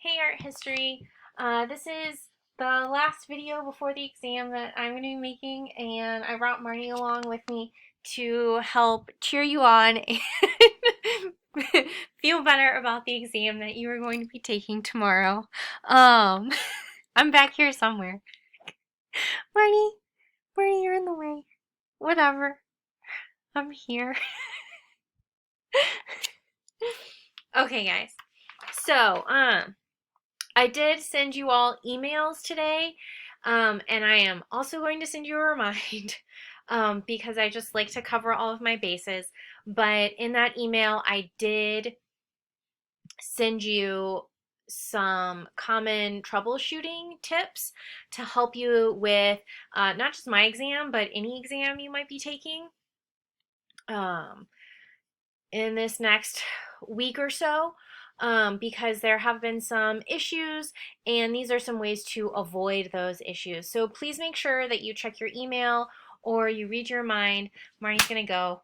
Hey Art History, this is the last video before the exam that I'm going to be making, and I brought Marnie along with me to help cheer you on and feel better about the exam that you are going to be taking tomorrow. Um, I'm back here somewhere. Marnie, Marnie, you're in the way. Whatever, I'm here. Okay, guys. So, I did send you all emails today, and I am also going to send you a remind because I just like to cover all of my bases. But in that email, I did send you some common troubleshooting tips to help you with not just my exam, but any exam you might be taking um, in this next week or so. Because there have been some issues, and these are some ways to avoid those issues. So please make sure that you check your email or you read your mind. Marnie's gonna go.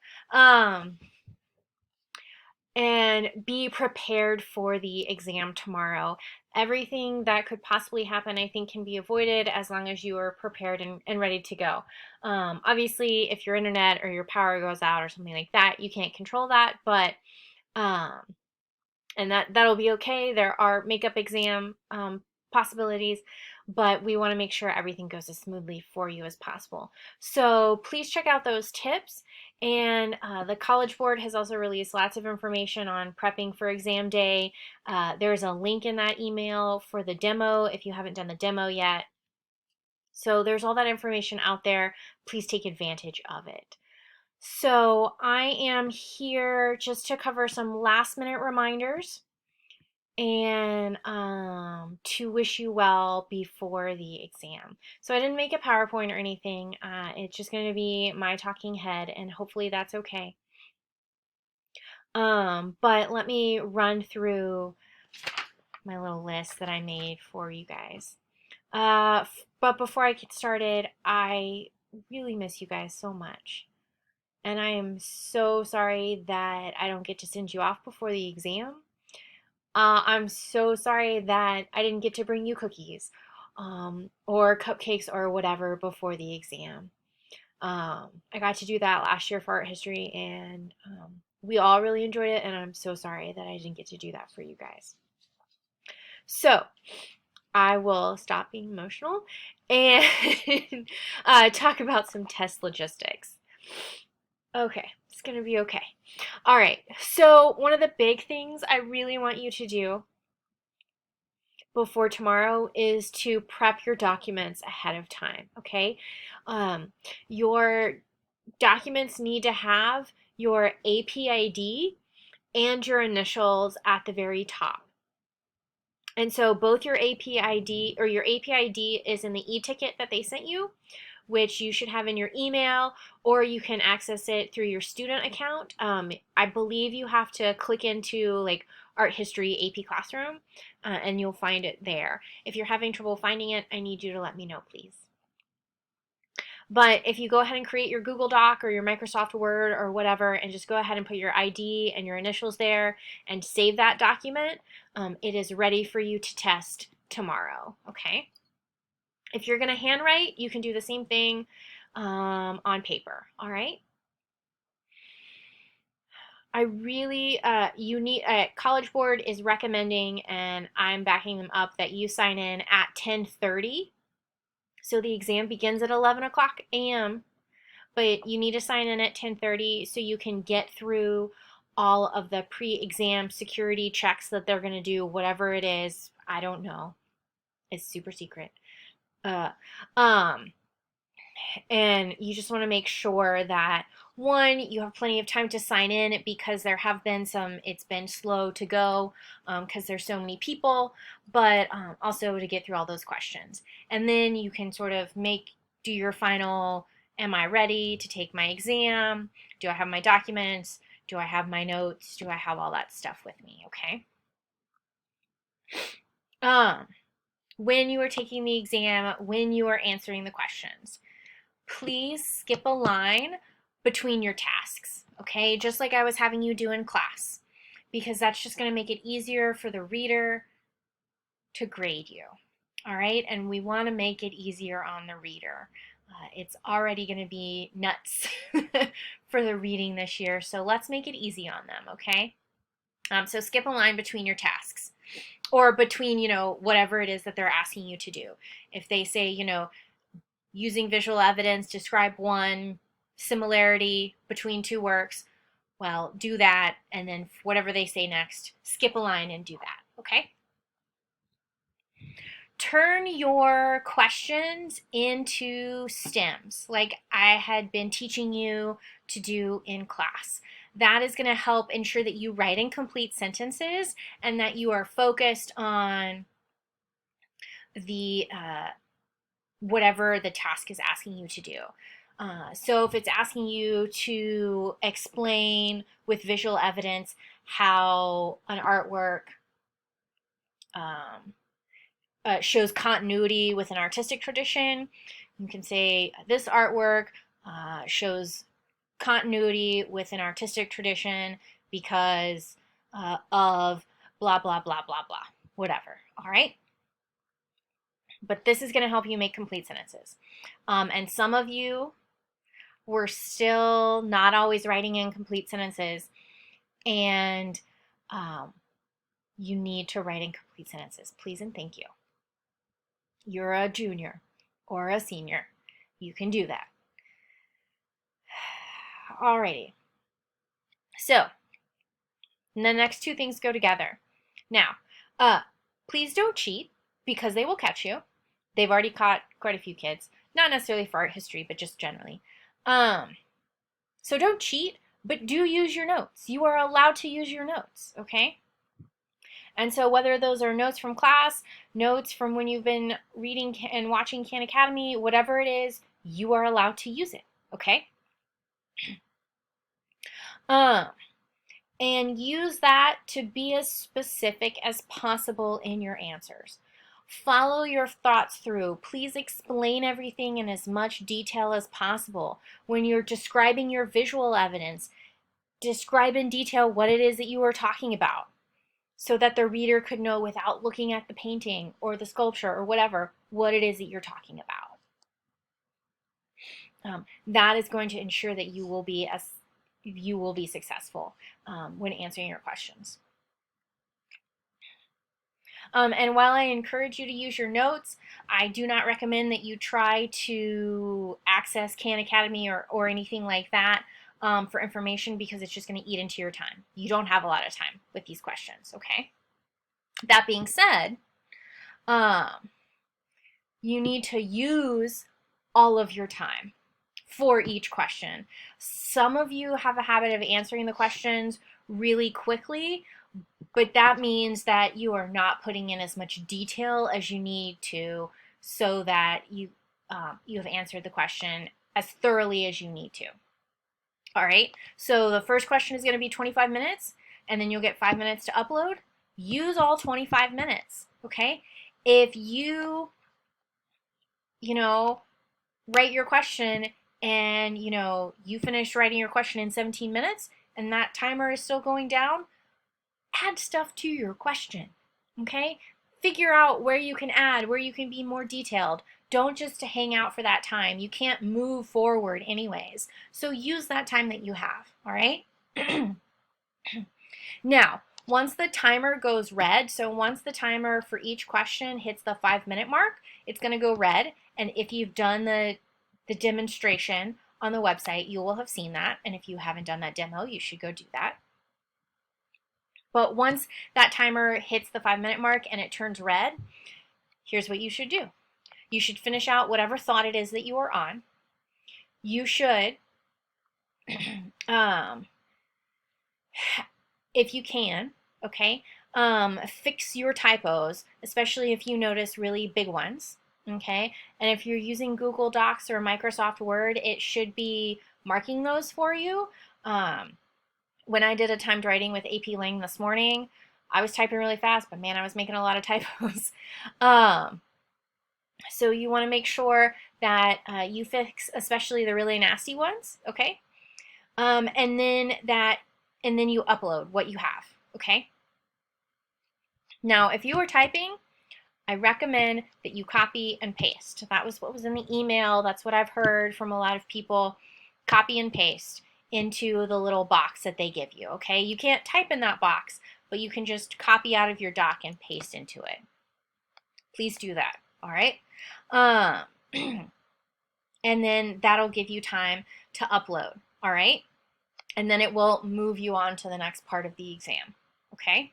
And be prepared for the exam tomorrow. Everything that could possibly happen, I think, can be avoided as long as you are prepared and ready to go. Obviously, if your internet or your power goes out or something like that, you can't control that, but um, and that'll be okay. There are makeup exam possibilities, but we want to make sure everything goes as smoothly for you as possible. So please check out those tips. And the College Board has also released lots of information on prepping for exam day. There's a link in that email for the demo if you haven't done the demo yet. So there's all that information out there. Please take advantage of it. So I am here just to cover some last minute reminders and to wish you well before the exam. So I didn't make a PowerPoint or anything. It's just going to be my talking head, and hopefully that's okay. But let me run through my little list that I made for you guys. But before I get started, I really miss you guys so much. And I am so sorry that I don't get to send you off before the exam. I'm so sorry that I didn't get to bring you cookies or cupcakes or whatever before the exam. I got to do that last year for art history, and we all really enjoyed it, and I'm so sorry that I didn't get to do that for you guys. So I will stop being emotional and talk about some test logistics. Okay, it's gonna be okay. All right, so one of the big things I really want you to do before tomorrow is to prep your documents ahead of time, okay? Your documents need to have your APID and your initials at the very top. And so both your APID or your APID is in the e-ticket that they sent you, which you should have in your email, or you can access it through your student account. I believe you have to click into like Art History AP Classroom, and you'll find it there. If you're having trouble finding it, I need you to let me know, please. But if you go ahead and create your Google Doc or your Microsoft Word or whatever, and just go ahead and put your ID and your initials there and save that document, it is ready for you to test tomorrow, okay? If you're going to handwrite, you can do the same thing on paper, all right? I really, College Board is recommending, and I'm backing them up, that you sign in at 10:30. So the exam begins at 11 o'clock a.m., but you need to sign in at 10:30 so you can get through all of the pre-exam security checks that they're going to do, whatever it is. I don't know. It's super secret. Uh, um, and you just want to make sure that, one, you have plenty of time to sign in, because there have been it's been slow to go because there's so many people, but also to get through all those questions. And then you can sort of do your final, am I ready to take my exam? Do I have my documents? Do I have my notes? Do I have all that stuff with me? Okay. When you are taking the exam, when you are answering the questions, please skip a line between your tasks, okay? Just like I was having you do in class, because that's just going to make it easier for the reader to grade you. All right, and we want to make it easier on the reader. It's already going to be nuts for the reading this year, so let's make it easy on them, okay? So skip a line between your tasks or between, whatever it is that they're asking you to do. If they say, using visual evidence, describe one similarity between two works, well, do that, and then whatever they say next, skip a line and do that, okay? Turn your questions into stems, like I had been teaching you to do in class. That is going to help ensure that you write in complete sentences and that you are focused on the whatever the task is asking you to do. So if it's asking you to explain with visual evidence how an artwork shows continuity with an artistic tradition, you can say this artwork shows continuity with an artistic tradition because of blah, blah, blah, blah, blah, whatever, all right? But this is going to help you make complete sentences. And some of you were still not always writing in complete sentences, and you need to write in complete sentences. Please and thank you. You're a junior or a senior. You can do that. Alrighty. So, the next two things go together. Now, please don't cheat because they will catch you. They've already caught quite a few kids. Not necessarily for art history, but just generally. So don't cheat, but do use your notes. You are allowed to use your notes, okay? And so whether those are notes from class, notes from when you've been reading and watching Khan Academy, whatever it is, you are allowed to use it, okay? And use that to be as specific as possible in your answers. Follow your thoughts through. Please explain everything in as much detail as possible. When you're describing your visual evidence, describe in detail what it is that you are talking about so that the reader could know without looking at the painting or the sculpture or whatever, what it is that you're talking about. That is going to ensure that you will be successful when answering your questions. And while I encourage you to use your notes, I do not recommend that you try to access Khan Academy or anything like that for information because it's just going to eat into your time. You don't have a lot of time with these questions, okay? That being said, you need to use all of your time for each question. Some of you have a habit of answering the questions really quickly, but that means that you are not putting in as much detail as you need to so that you have answered the question as thoroughly as you need to. All right, so the first question is going to be 25 minutes, and then you'll get 5 minutes to upload. Use all 25 minutes, okay? If you write your question and, you finish writing your question in 17 minutes and that timer is still going down, add stuff to your question, okay? Figure out where you can add, where you can be more detailed. Don't just hang out for that time. You can't move forward anyways. So use that time that you have, all right? Now, once the timer goes red, so once the timer for each question hits the 5-minute mark, it's going to go red. And if you've done the demonstration on the website, you will have seen that. And if you haven't done that demo, you should go do that. But once that timer hits the 5-minute mark and it turns red, here's what you should do. You should finish out whatever thought it is that you are on. You should, if you can, okay, fix your typos, especially if you notice really big ones, okay? And if you're using Google Docs or Microsoft Word, it should be marking those for you. When I did a timed writing with AP Lang this morning, I was typing really fast, but man, I was making a lot of typos. So you want to make sure that you fix especially the really nasty ones, okay? And then you upload what you have, okay? Now, if you are typing, I recommend that you copy and paste. That was what was in the email. That's what I've heard from a lot of people. Copy and paste into the little box that they give you, okay? You can't type in that box, but you can just copy out of your doc and paste into it. Please do that, all right? And then that'll give you time to upload, all right? And then it will move you on to the next part of the exam, okay?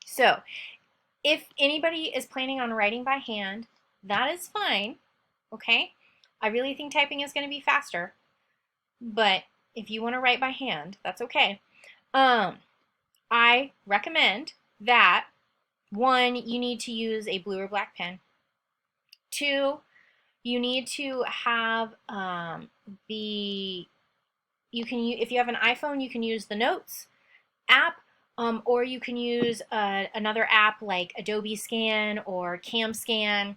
So if anybody is planning on writing by hand, that is fine, okay? I really think typing is going to be faster, but if you want to write by hand, that's okay. I recommend that, one, you need to use a blue or black pen. Two, you need to have if you have an iPhone, you can use the Notes app, or you can use another app like Adobe Scan or Cam Scan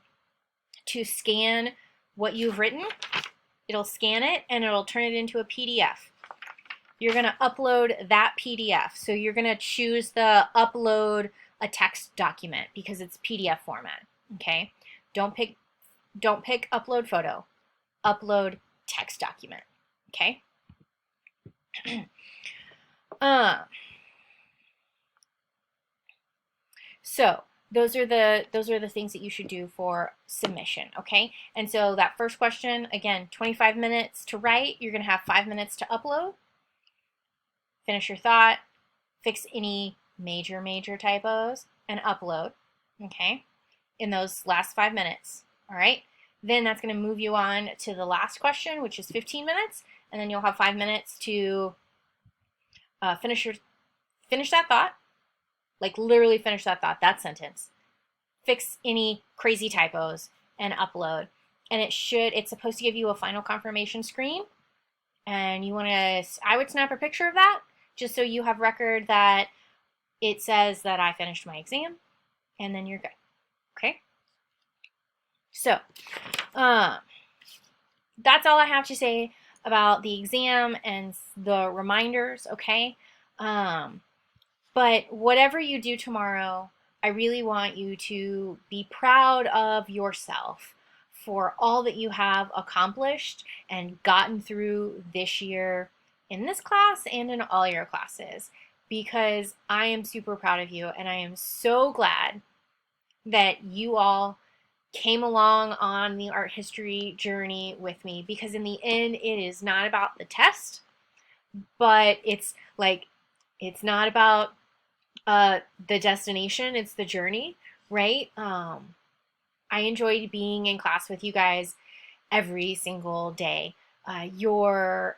to scan what you've written. It'll scan it and it'll turn it into a PDF. You're going to upload that PDF. So you're going to choose the upload a text document because it's PDF format. Okay? Don't pick upload photo. Upload text document. Okay? So those are the things that you should do for submission, okay? And so that first question, again, 25 minutes to write. You're going to have 5 minutes to upload. Finish your thought. Fix any major typos and upload, okay? In those last 5 minutes, all right? Then that's going to move you on to the last question, which is 15 minutes, and then you'll have 5 minutes to finish that thought. Like literally finish that thought, that sentence. Fix any crazy typos and upload. And it's supposed to give you a final confirmation screen. And I would snap a picture of that just so you have record that it says that I finished my exam, and then you're good. Okay? So, that's all I have to say about the exam and the reminders, okay? But whatever you do tomorrow, I really want you to be proud of yourself for all that you have accomplished and gotten through this year in this class and in all your classes, because I am super proud of you and I am so glad that you all came along on the art history journey with me, because in the end it is not about the test, but it's not about the destination, it's the journey, right? I enjoyed being in class with you guys every single day. Your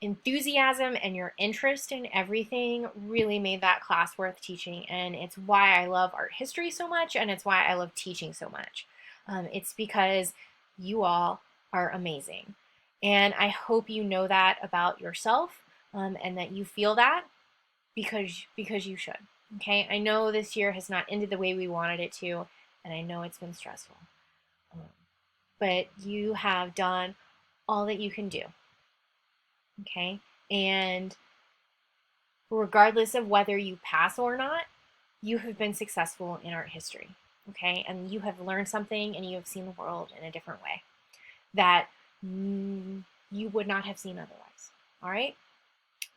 enthusiasm and your interest in everything really made that class worth teaching, and it's why I love art history so much, and it's why I love teaching so much. It's because you all are amazing, and I hope you know that about yourself, and that you feel that because you should. Okay, I know this year has not ended the way we wanted it to, and I know it's been stressful. But you have done all that you can do. Okay, and regardless of whether you pass or not, you have been successful in art history. Okay, and you have learned something and you have seen the world in a different way that you would not have seen otherwise. All right,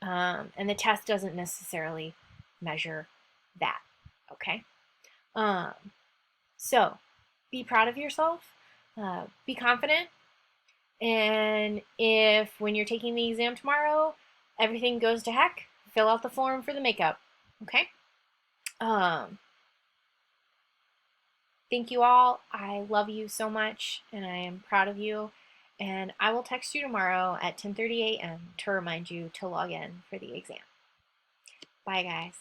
and the test doesn't necessarily measure that, okay? So be proud of yourself, be confident, and if when you're taking the exam tomorrow, everything goes to heck, fill out the form for the makeup, okay? Thank you all. I love you so much, and I am proud of you, and I will text you tomorrow at 10:30 a.m. to remind you to log in for the exam. Bye, guys.